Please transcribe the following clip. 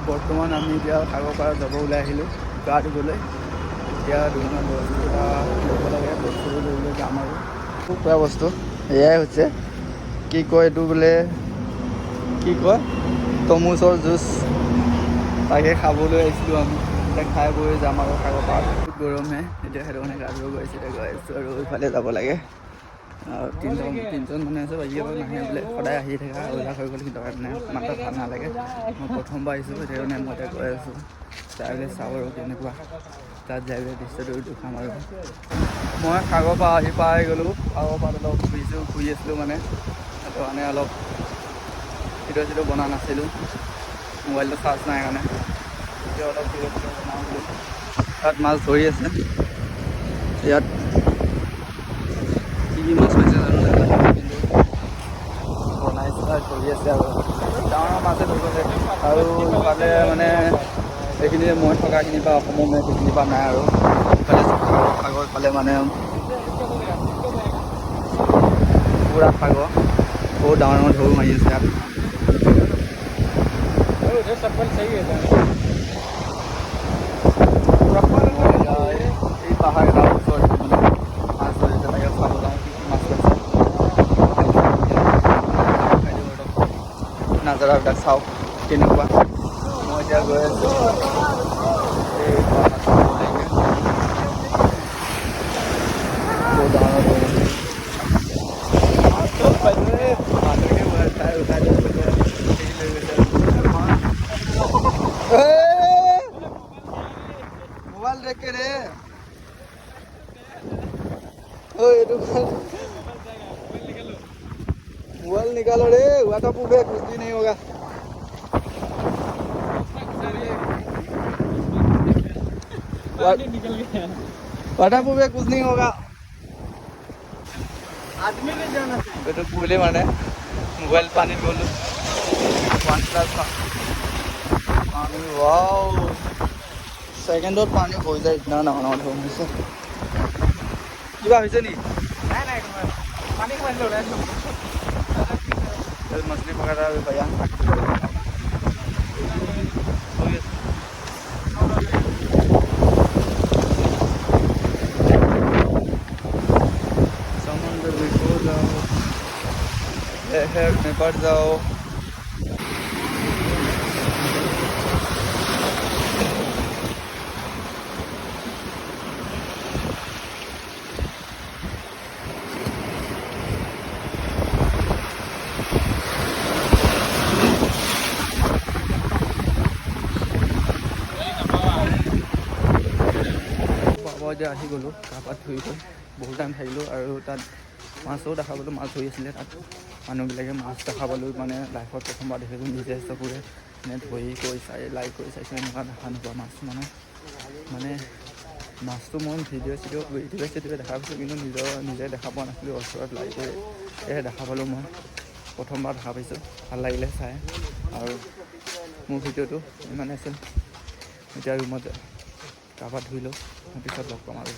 বৰ্তমান আমি এতিয়া সাগৰপাৰা যাব ওলাই আহিলোঁ গা ধুবলৈ। এতিয়া দুজনৰ বস্তু এটা ল'ব লাগে, বস্তুটো লৈ যাম আৰু খোৱা বস্তু এয়াই হৈছে কি কয় এইটো বোলে কি কয় তৰমুজৰ জুচ, তাকে খাবলৈ আহিছিলোঁ আমি। এতিয়া খাই বৈ যাম আৰু সাগৰপাৰাত। বহুত গৰমহে এতিয়া, সেইটো কাৰণে গা ধুব গৈ আছোঁ। এতিয়া গৈ আছোঁ আৰু ইফালে যাব লাগে। তিনিজন মানে আছে, বাকী অলপ নাহে বোলে। সদায় আহি থকা অভ্যাস হৈ গ'ল, কিন্তু কাৰণে ইমান এটা ভাল নালাগে। মই প্ৰথমবাৰ আহিছোঁ, সেইটো কাৰণে মই এতিয়া গৈ আছোঁ। চাই বোলে চাওঁ আৰু কেনেকুৱা তাত যাই বোলে দৃশ্যটো দেখাম আৰু। মই সাগৰপাৰা আহি পাই গ'লোঁ। সাগৰপাৰাত অলপ ঘূৰি আছিলোঁ মানে, সেইটো কাৰণে অলপ ভিডিঅ' চিডিঅ' বনোৱা নাছিলোঁ, মোবাইলটো চাৰ্জ নাই কাৰণে। এতিয়া অলপ ভিডিঅ' চিডিঅ' বনাওঁ বোলো। তাত মাছ ধৰি আছে, ইয়াত কি মাছ হৈছে জানো নাজানো, কিন্তু বনাইছে ধৰি আছে আৰু ডাঙৰ মাছে ধৰিব আছে। আৰু ইফালে মানে এইখিনি মই থকাখিনিৰ পৰা অসমৰ মেপ সেইখিনিৰ পৰা নাই আৰু ইফালে সাগৰ ফালে মানে পুৰা সাগৰ, বহুত ডাঙৰ ডাঙৰ ঢৌ মাৰি আছে ইয়াত। এই পাহাৰ এটাৰ ওচৰত মানে মাছ ধৰিছে, তাকে চাব যাওঁ কি কি মাছ পাইছে। নাজাৰাবিলাক চাওঁ কেনেকুৱা। মই এতিয়া গৈ আছোঁ এই বহুত ডাঙৰ मोबाइल देख के रे मोबाइल निकालो रे, वाटर प्रूफ है, कुछ भी नहीं होगा। वाटर प्रूफ है, कुछ नहीं होगा। आदमी नहीं जाना चाहिए तो बोले माने मोबाइल पानी बोलो वन प्लस पानी। वाओ, सेकेंडत पानी हो जाए इतना डाঙৰ ডাঙৰ ঢৌ হৈছে। কিবা হৈছে নেকি? নাই নাই, पानी खाने लो रहा है। मछली पकड़ रहा है भैया। समुद्र में खो जाओ, लहर में बढ़ जाओ। এতিয়া আহি গ'লোঁ, গা পা ধুই গৈ বহুত টাইম থাকিলোঁ আৰু তাত মাছো দেখা পালোঁ, মাছ ধৰি আছিলে তাত মানুহবিলাকে। মাছ দেখা পালোঁ মানে লাইফত প্ৰথমবাৰ দেখিলোঁ, নিজে চকুৰে মানে ধৰি কৰি চাই লাইক কৰি চাইছোঁ। এনেকুৱা দেখা নোপোৱা মাছ মানে মাছটো মই ভিডিঅ' চিডিঅ' দেখা পাইছোঁ, কিন্তু নিজে দেখা পোৱা নাছিলোঁ। ওচৰত লাইক কৰি দেখা পালোঁ, মই প্ৰথমবাৰ দেখা পাইছোঁ। ভাল লাগিলে চাই আৰু মোৰ ভিডিঅ'টো ইমানে আছিল। এতিয়া ৰুমত গা পা ধুই লওঁ, পিছত লগ পাম আৰু।